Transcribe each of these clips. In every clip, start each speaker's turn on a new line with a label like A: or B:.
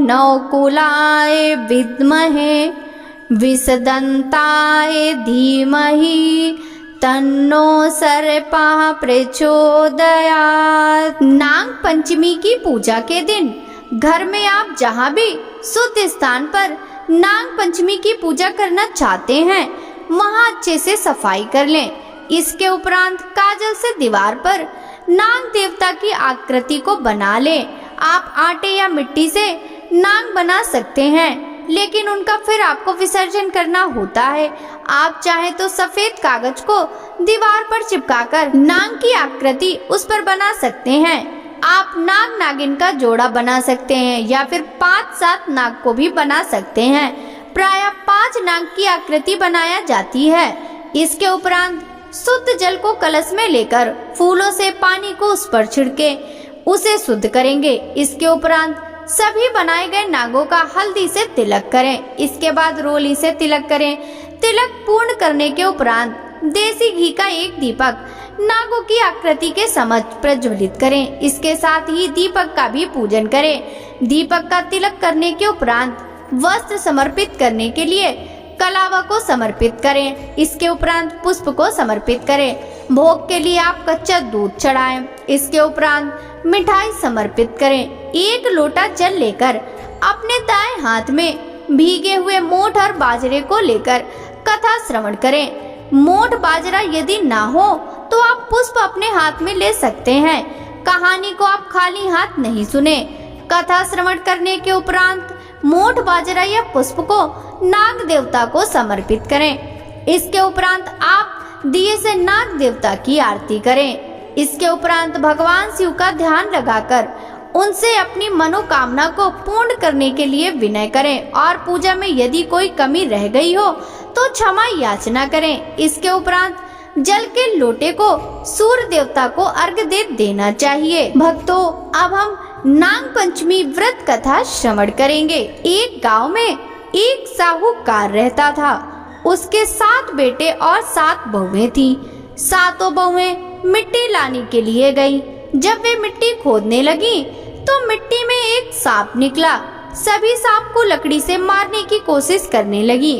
A: नवकुलाय विद्महे विषदन्ताय धीमहि तन्नो सर्पः प्रचोदयात्। नाग पंचमी की पूजा के दिन घर में आप जहाँ भी शुद्ध स्थान पर नाग पंचमी की पूजा करना चाहते हैं वहाँ अच्छे से सफाई कर लें। इसके उपरांत काजल से दीवार पर नाग देवता की आकृति को बना लें। आप आटे या मिट्टी से नाग बना सकते हैं, लेकिन उनका फिर आपको विसर्जन करना होता है। आप चाहे तो सफेद कागज को दीवार पर चिपकाकर नाग की आकृति उस पर बना सकते हैं। आप नाग नागिन का जोड़ा बना सकते हैं या फिर 5-7 नाग को भी बना सकते हैं। प्रायः 5 नाग की आकृति बनाया जाती है। इसके उपरांत शुद्ध जल को कलश में लेकर फूलों से पानी को उस पर छिड़के उसे शुद्ध करेंगे। इसके उपरांत सभी बनाए गए नागों का हल्दी से तिलक करें। इसके बाद रोली से तिलक करें। तिलक पूर्ण करने के उपरांत देसी घी का एक दीपक नागों की आकृति के समक्ष प्रज्वलित करें। इसके साथ ही दीपक का भी पूजन करें। दीपक का तिलक करने के उपरांत वस्त्र समर्पित करने के लिए कलावा को समर्पित करें। इसके उपरांत पुष्प को समर्पित करें। भोग के लिए आप कच्चा दूध चढ़ाएं। इसके उपरांत मिठाई समर्पित करें। 1 लोटा जल लेकर अपने दाएं हाथ में भीगे हुए मोठ और बाजरे को लेकर कथा श्रवण करें। मोठ बाजरा यदि ना हो तो आप पुष्प अपने हाथ में ले सकते हैं। कहानी को आप खाली हाथ नहीं सुने। कथा श्रवण करने के उपरांत मोठ बाजरा या पुष्प को नाग देवता को समर्पित करें। इसके उपरांत आप दिए से नाग देवता की आरती करें। इसके उपरांत भगवान शिव का ध्यान लगाकर उनसे अपनी मनोकामना को पूर्ण करने के लिए विनय करें और पूजा में यदि कोई कमी रह गई हो तो क्षमा याचना करें। इसके उपरांत जल के लोटे को सूर्य देवता को अर्घ्य दे देना चाहिए। भक्तों, अब हम नाग पंचमी व्रत कथा श्रवण करेंगे। एक गांव में एक साहूकार रहता था। उसके 7 बेटे और 7 बहुएं थीं। 7 बहुएं मिट्टी लाने के लिए गईं। जब वे मिट्टी खोदने लगी तो मिट्टी में एक सांप निकला। सभी सांप को लकड़ी से मारने की कोशिश करने लगी।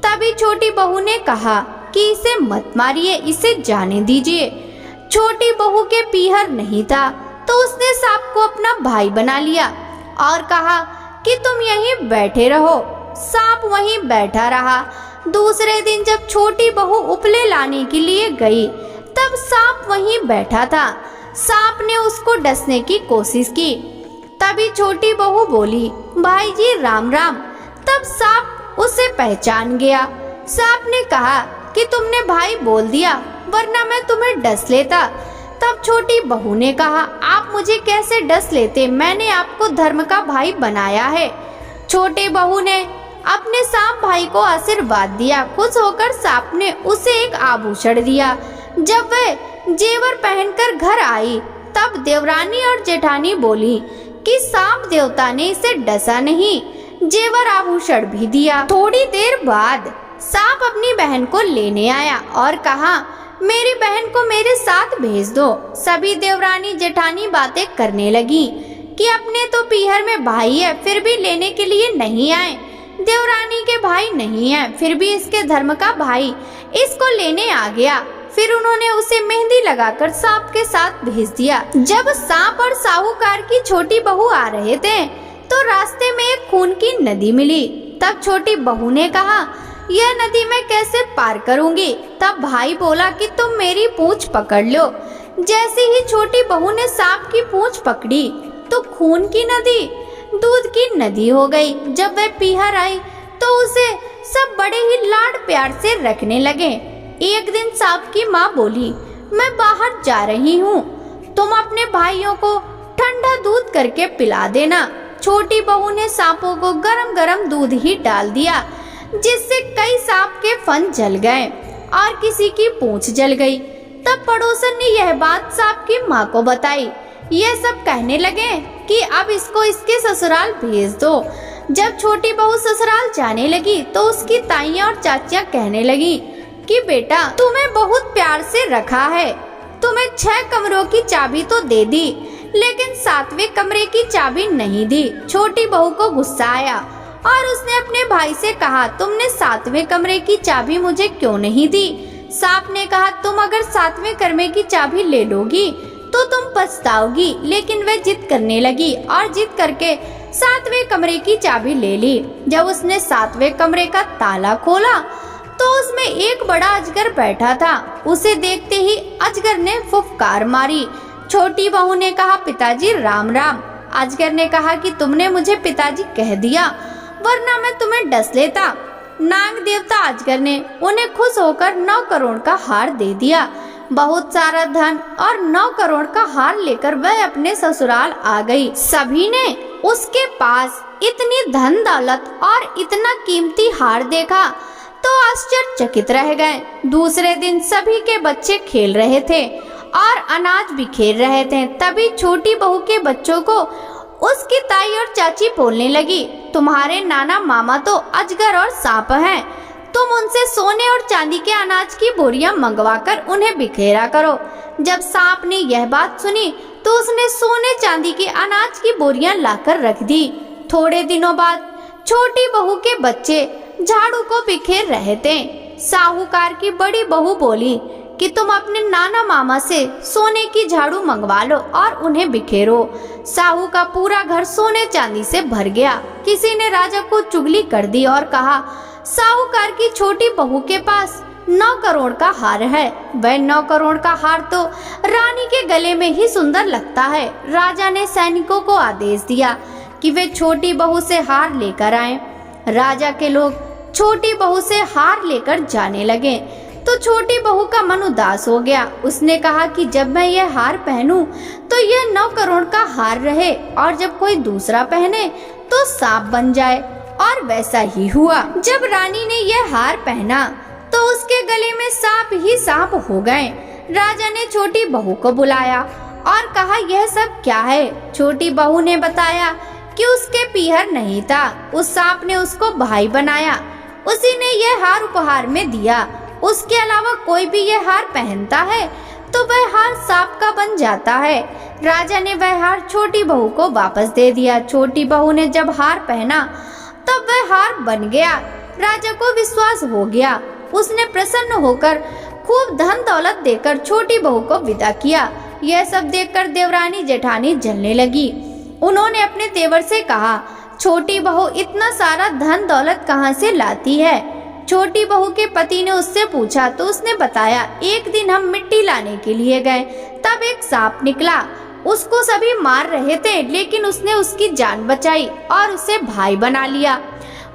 A: तभी छोटी बहू ने कहा कि इसे मत मारिए, इसे जाने दीजिए। छोटी बहू के पीहर नहीं था तो उसने सांप को अपना भाई बना लिया और कहा कि तुम यहीं बैठे रहो। सांप वहीं बैठा रहा। दूसरे दिन जब छोटी बहू उपले लाने के लिए गई तब सांप वहीं बैठा था। सांप ने उसको डसने की कोशिश की। तभी छोटी बहू बोली, भाई जी राम राम। तब सांप उसे पहचान गया। सांप ने कहा कि तुमने भाई बोल दिया, वरना मैं तुम्हें डस लेता। तब छोटी बहू ने कहा, आप मुझे कैसे डस लेते, मैंने आपको धर्म का भाई बनाया है। छोटी बहू ने अपने सांप भाई को आशीर्वाद दिया। खुश होकर सांप ने उसे एक आभूषण दिया। जब वह जेवर पहनकर घर आई तब देवरानी और जेठानी बोली कि सांप देवता ने इसे डसा नहीं, जेवर आभूषण भी दिया। थोड़ी देर बाद सांप अपनी बहन को लेने आया और कहा, मेरी बहन को मेरे साथ भेज दो। सभी देवरानी जेठानी बातें करने लगी कि अपने तो पीहर में भाई है फिर भी लेने के लिए नहीं आए। देवरानी के भाई नहीं है फिर भी इसके धर्म का भाई इसको लेने आ गया। फिर उन्होंने उसे मेहंदी लगाकर सांप के साथ भेज दिया। जब सांप और साहूकार की छोटी बहू आ रहे थे तो रास्ते में एक खून की नदी मिली। तब छोटी बहू ने कहा, यह नदी मैं कैसे पार करूंगी। तब भाई बोला कि तुम मेरी पूंछ पकड़ लो। जैसे ही छोटी बहू ने सांप की पूंछ पकड़ी तो खून की नदी दूध की नदी हो गई। जब वह पीहर आई तो उसे सब बड़े ही लाड प्यार से रखने लगे। एक दिन सांप की माँ बोली, मैं बाहर जा रही हूँ, तुम अपने भाइयों को ठंडा दूध करके पिला देना। छोटी बहू ने सांपों को गरम गरम दूध ही डाल दिया, जिससे कई सांप के फन जल गए और किसी की पूंछ जल गई। तब पड़ोसन ने यह बात सांप की माँ को बताई। ये सब कहने लगे कि अब इसको इसके ससुराल भेज दो। जब छोटी बहू ससुराल जाने लगी तो उसकी ताइयां और चाचियां कहने लगी कि बेटा तुम्हें बहुत प्यार से रखा है, तुम्हें 6 कमरों की चाबी तो दे दी, लेकिन 7वें कमरे की चाबी नहीं दी। छोटी बहू को गुस्सा आया और उसने अपने भाई से कहा, तुमने 7वें कमरे की चाबी मुझे क्यों नहीं दी? सांप ने कहा, तुम अगर 7वें कमरे की चाबी ले लोगी तो तुम पछताओगी। लेकिन वह जिद करने लगी और जिद करके 7वें कमरे की चाबी ले ली। जब उसने 7वें कमरे का ताला खोला तो उसमें एक बड़ा अजगर बैठा था। उसे देखते ही अजगर ने फुफकार मारी। छोटी बहू ने कहा, पिताजी राम राम। अजगर ने कहा कि तुमने मुझे पिताजी कह दिया, वरना मैं तुम्हें डस लेता। नाग देवता अजगर ने उन्हें खुश होकर 9 करोड़ का हार दे दिया। बहुत सारा धन और 9 करोड़ का हार लेकर वह अपने ससुराल आ गई। सभी ने उसके पास इतनी धन दौलत और इतना कीमती हार देखा तो आश्चर्यचकित रह गए। दूसरे दिन सभी के बच्चे खेल रहे थे और अनाज बिखेर रहे थे। तभी छोटी बहू के बच्चों को उसकी ताई और चाची बोलने लगी, तुम्हारे नाना मामा तो अजगर और सांप हैं। तुम उनसे सोने और चांदी के अनाज की बोरियां मंगवाकर उन्हें बिखेरा करो। जब सांप ने यह बात सुनी तो उसने सोने चांदी के अनाज की बोरियां लाकर रख दी। थोड़े दिनों बाद छोटी बहू के बच्चे झाड़ू को बिखेर रहे थे। साहूकार की बड़ी बहू बोली कि तुम अपने नाना मामा से सोने की झाड़ू मंगवा लो और उन्हें बिखेरो। साहू का पूरा घर सोने चांदी से भर गया। किसी ने राजा को चुगली कर दी और कहा, साहूकार की छोटी बहू के पास 9 करोड़ का हार है। वह 9 करोड़ का हार तो रानी के गले में ही सुंदर लगता है। राजा ने सैनिकों को आदेश दिया कि वे छोटी बहू से हार लेकर आएं। राजा के लोग छोटी बहू से हार लेकर जाने लगे तो छोटी बहू का मन उदास हो गया। उसने कहा कि जब मैं यह हार पहनूं तो यह 9 करोड़ का हार रहे और जब कोई दूसरा पहने तो सांप बन जाए। और वैसा ही हुआ। जब रानी ने यह हार पहना तो उसके गले में सांप ही सांप हो गए। राजा ने छोटी बहू को बुलाया और कहा, यह सब क्या है? छोटी बहू ने बताया कि उसके पीहर नहीं था, उस सांप ने उसको भाई बनाया। उसी ने यह हार उपहार में दिया। उसके अलावा कोई भी यह हार पहनता है तो वह हार सांप का बन जाता है। राजा ने वह हार छोटी बहू को वापस दे दिया। छोटी बहू ने जब हार पहना तब वह हार बन गया। राजा को विश्वास हो गया। उसने प्रसन्न होकर खूब धन दौलत देकर छोटी बहू को विदा किया। यह सब देखकर देवरानी जेठानी जलने लगी। उन्होंने अपने देवर से कहा, छोटी बहू इतना सारा धन दौलत कहाँ से लाती है? छोटी बहू के पति ने उससे पूछा तो उसने बताया, एक दिन हम मिट्टी लाने के लिए गए, तब एक सांप निकला। उसको सभी मार रहे थे लेकिन उसने उसकी जान बचाई और उसे भाई बना लिया।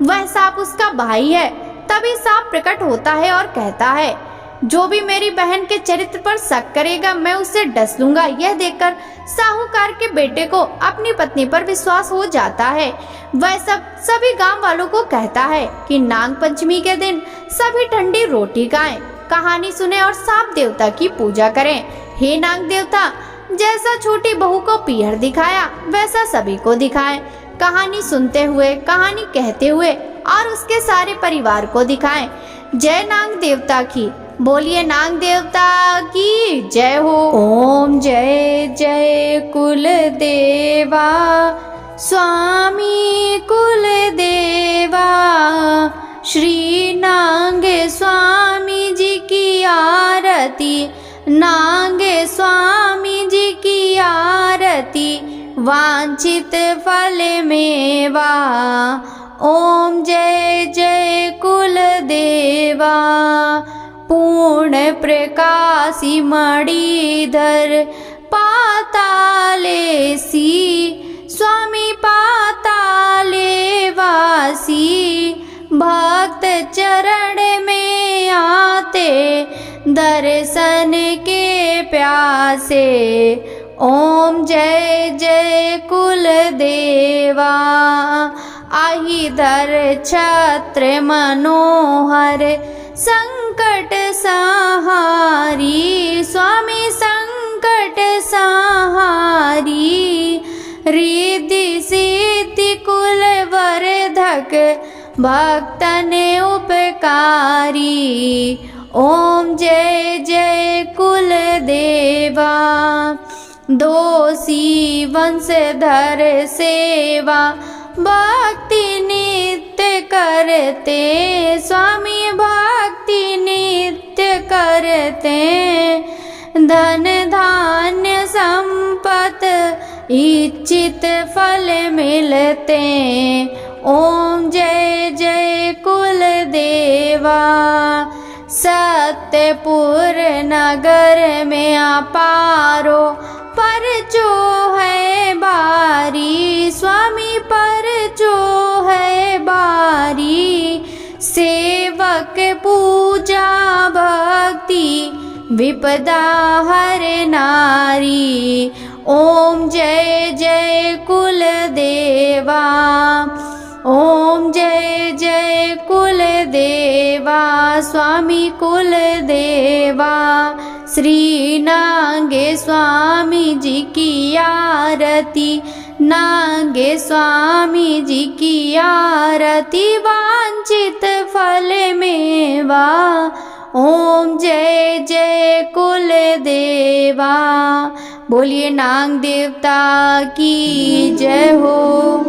A: वह सांप उसका भाई है। तभी सांप प्रकट होता है और कहता है, जो भी मेरी बहन के चरित्र पर शक करेगा मैं उसे डस लूंगा। यह देखकर साहूकार के बेटे को अपनी पत्नी पर विश्वास हो जाता है। वह सभी गांव वालों को कहता है कि नाग पंचमी के दिन सभी ठंडी रोटी खाएं, कहानी सुने और सांप देवता की पूजा करें। हे नाग देवता, जैसा छोटी बहू को पीहर दिखाया वैसा सभी को दिखाएं। कहानी सुनते हुए, कहानी कहते हुए और उसके सारे परिवार को दिखाएं। जय नाग देवता की। बोलिए नाग देवता की जय हो। ओम जय जय कुल देवा स्वामी कुल देवा, श्री नाग स्वामी जी की आरती, नाग स्वामी जी की आरती, वांछित फल मेवा। ओम जय जय कुल देवा, पूर्ण प्रकाशी मणिधर पाताले सी, स्वामी पाताले वासी, भक्त चरण में आते दर्शन के प्यासे। ओम जय जय कुल देवा, आहिधर छत्र मनोहर, संकट सहारी, स्वामी संकट सहारी, रिद्धि सिद्धि कुल वर्धक, भक्तन उपकारी। ओम जय जय कुल देवा। दोषी वंशधर सेवा भक्ति नित्य करते, स्वामी भक्ति नित्य करते। धन धान्य संपत इच्छित फल मिलते। ओम जय जय कुल देवा। सत्यपुर नगर में अपारो पर जो है बारी, स्वामी पर जो है बारी। सेवक पूजा भक्ति विपदा हर नारी। ओम जय जय कुल देवा। ओम जय जय कुल देवा, स्वामी कुल देवा। श्री नागे स्वामी जी की आरती, नागे स्वामी जी की आरती। वांछित फल मेवा। ओम जय जय कुल देवा। बोलिए नाग देवता की जय हो।